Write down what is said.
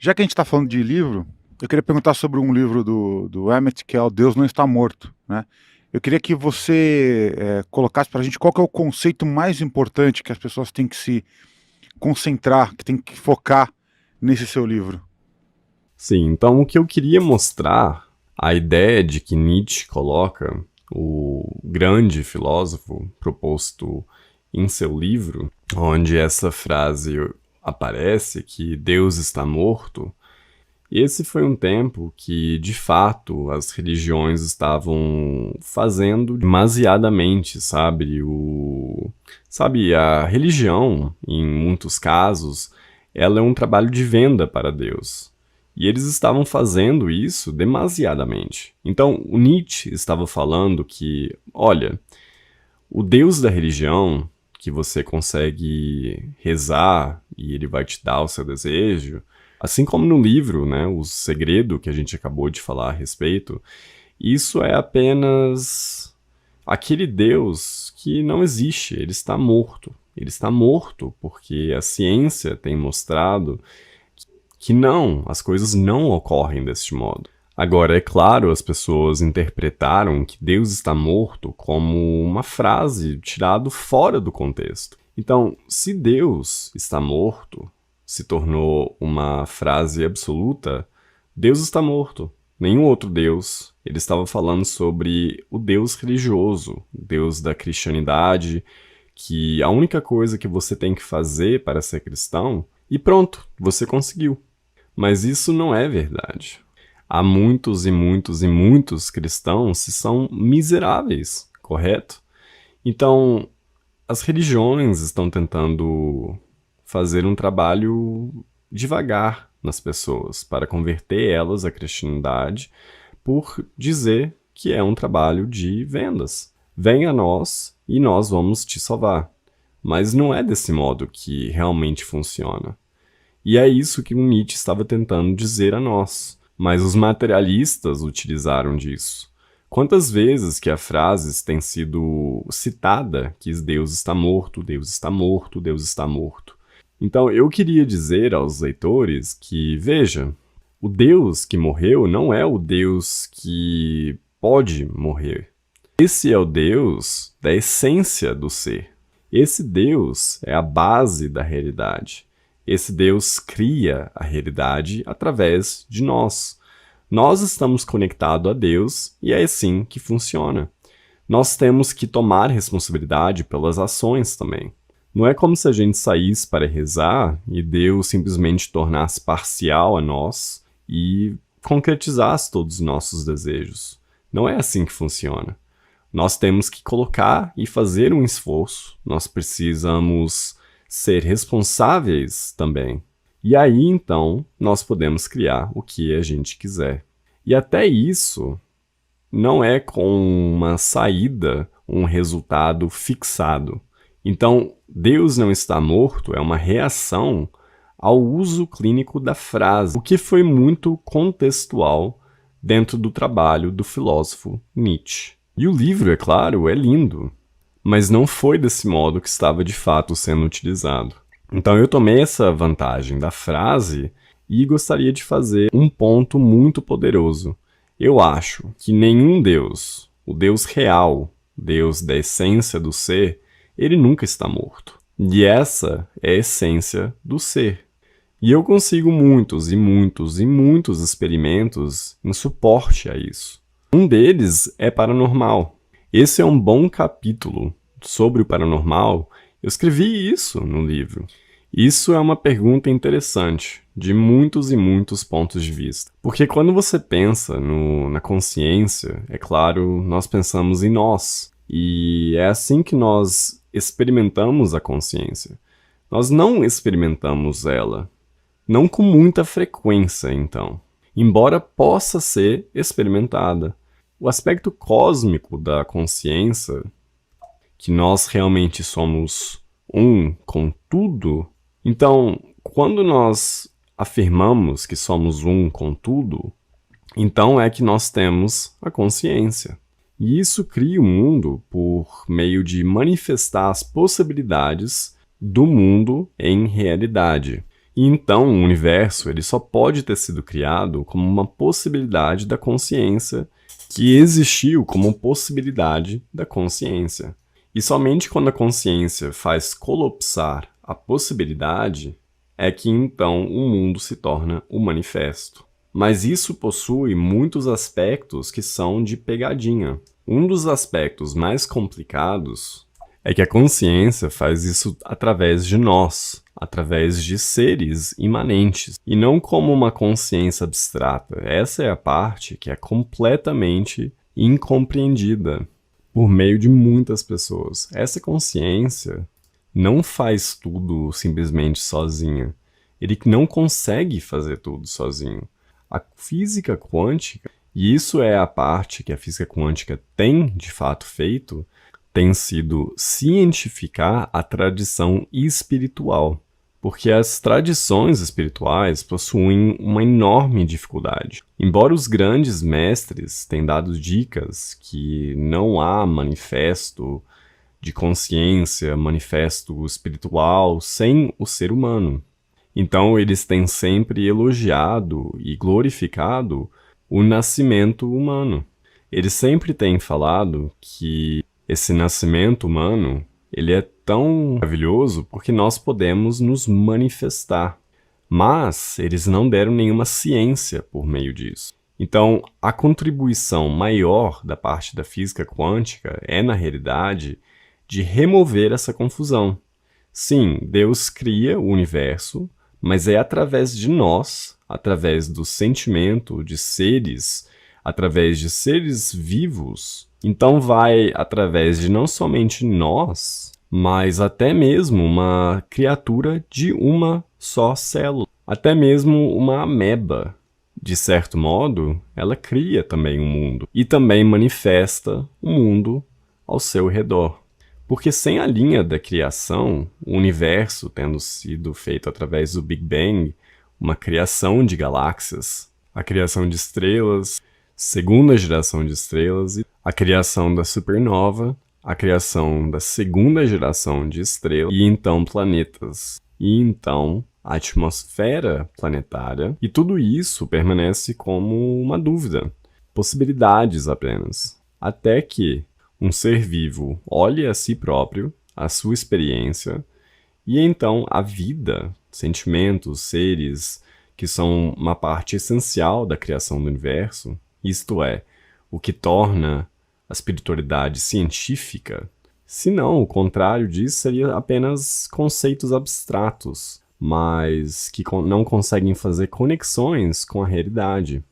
Já que a gente está falando de livro, eu queria perguntar sobre um livro do Emmett, que é o Deus Não Está Morto, né? Eu queria que você colocasse para a gente qual que é o conceito mais importante que as pessoas têm que se concentrar, que têm que focar nesse seu livro. Sim, então o que eu queria mostrar, a ideia de que Nietzsche coloca, o grande filósofo proposto em seu livro, onde essa frase aparece, que Deus está morto. Esse foi um tempo que, de fato, as religiões estavam fazendo demasiadamente, sabe? Sabe, a religião, em muitos casos, ela é um trabalho de venda para Deus. E eles estavam fazendo isso demasiadamente. Então, o Nietzsche estava falando que, olha, o Deus da religião, que você consegue rezar e ele vai te dar o seu desejo, assim como no livro, né, O Segredo, que a gente acabou de falar a respeito, isso é apenas aquele Deus que não existe, ele está morto. Ele está morto porque a ciência tem mostrado que não, as coisas não ocorrem deste modo. Agora, é claro, as pessoas interpretaram que Deus está morto como uma frase tirada fora do contexto. Então, se Deus está morto se tornou uma frase absoluta, Deus está morto. Nenhum outro Deus. Ele estava falando sobre o Deus religioso, o Deus da cristianidade, que a única coisa que você tem que fazer para ser cristão, e pronto, você conseguiu. Mas isso não é verdade. Há muitos e muitos e muitos cristãos que são miseráveis, correto? Então, as religiões estão tentando fazer um trabalho devagar nas pessoas para converter elas à cristianidade por dizer que é um trabalho de vendas. Venha a nós e nós vamos te salvar. Mas não é desse modo que realmente funciona. E é isso que o Nietzsche estava tentando dizer a nós. Mas os materialistas utilizaram disso. Quantas vezes que a frase tem sido citada que Deus está morto, Deus está morto, Deus está morto. Então eu queria dizer aos leitores que, veja, o Deus que morreu não é o Deus que pode morrer. Esse é o Deus da essência do ser. Esse Deus é a base da realidade. Esse Deus cria a realidade através de nós. Nós estamos conectados a Deus e é assim que funciona. Nós temos que tomar responsabilidade pelas ações também. Não é como se a gente saísse para rezar e Deus simplesmente tornasse parcial a nós e concretizasse todos os nossos desejos. Não é assim que funciona. Nós temos que colocar e fazer um esforço. Nós precisamos ser responsáveis também. E aí, então, nós podemos criar o que a gente quiser. E até isso não é com uma saída, um resultado fixado. Então, Deus não está morto é uma reação ao uso clínico da frase, o que foi muito contextual dentro do trabalho do filósofo Nietzsche. E o livro, é claro, é lindo, mas não foi desse modo que estava de fato sendo utilizado. Então eu tomei essa vantagem da frase e gostaria de fazer um ponto muito poderoso. Eu acho que nenhum Deus, o Deus real, Deus da essência do ser, ele nunca está morto. E essa é a essência do ser. E eu consigo muitos e muitos e muitos experimentos em suporte a isso. Um deles é paranormal. Esse é um bom capítulo sobre o paranormal. Eu escrevi isso no livro. Isso é uma pergunta interessante, de muitos e muitos pontos de vista. Porque quando você pensa na consciência, é claro, nós pensamos em nós. E é assim que nós experimentamos a consciência. Nós não experimentamos ela. Não com muita frequência, então. Embora possa ser experimentada. O aspecto cósmico da consciência, que nós realmente somos um com tudo. Então, quando nós afirmamos que somos um com tudo, então é que nós temos a consciência. E isso cria o mundo por meio de manifestar as possibilidades do mundo em realidade. E então o universo ele só pode ter sido criado como uma possibilidade da consciência que existiu como possibilidade da consciência. E somente quando a consciência faz colapsar a possibilidade é que então o mundo se torna o manifesto. Mas isso possui muitos aspectos que são de pegadinha. Um dos aspectos mais complicados é que a consciência faz isso através de nós, através de seres imanentes, e não como uma consciência abstrata. Essa é a parte que é completamente incompreendida por meio de muitas pessoas. Essa consciência não faz tudo simplesmente sozinha. Ele não consegue fazer tudo sozinho. A física quântica, e isso é a parte que a física quântica tem de fato feito, tem sido cientificar a tradição espiritual. Porque as tradições espirituais possuem uma enorme dificuldade. Embora os grandes mestres tenham dado dicas que não há manifesto de consciência, manifesto espiritual sem o ser humano. Então eles têm sempre elogiado e glorificado o nascimento humano. Eles sempre têm falado que esse nascimento humano ele é tão maravilhoso porque nós podemos nos manifestar. Mas eles não deram nenhuma ciência por meio disso. Então, a contribuição maior da parte da física quântica é, na realidade, de remover essa confusão. Sim, Deus cria o universo, mas é através de nós, através do sentimento de seres, através de seres vivos. Então vai através de não somente nós, mas até mesmo uma criatura de uma só célula. Até mesmo uma ameba, de certo modo, ela cria também um mundo e também manifesta o mundo ao seu redor. Porque sem a linha da criação, o universo tendo sido feito através do Big Bang, uma criação de galáxias, a criação de estrelas, segunda geração de estrelas, e a criação da supernova, a criação da segunda geração de estrelas, e então planetas, e então a atmosfera planetária, e tudo isso permanece como uma dúvida, possibilidades apenas, até que um ser vivo olhe a si próprio, a sua experiência, e então a vida, sentimentos, seres que são uma parte essencial da criação do universo, isto é, o que torna a espiritualidade científica, senão o contrário disso seria apenas conceitos abstratos, mas que não conseguem fazer conexões com a realidade.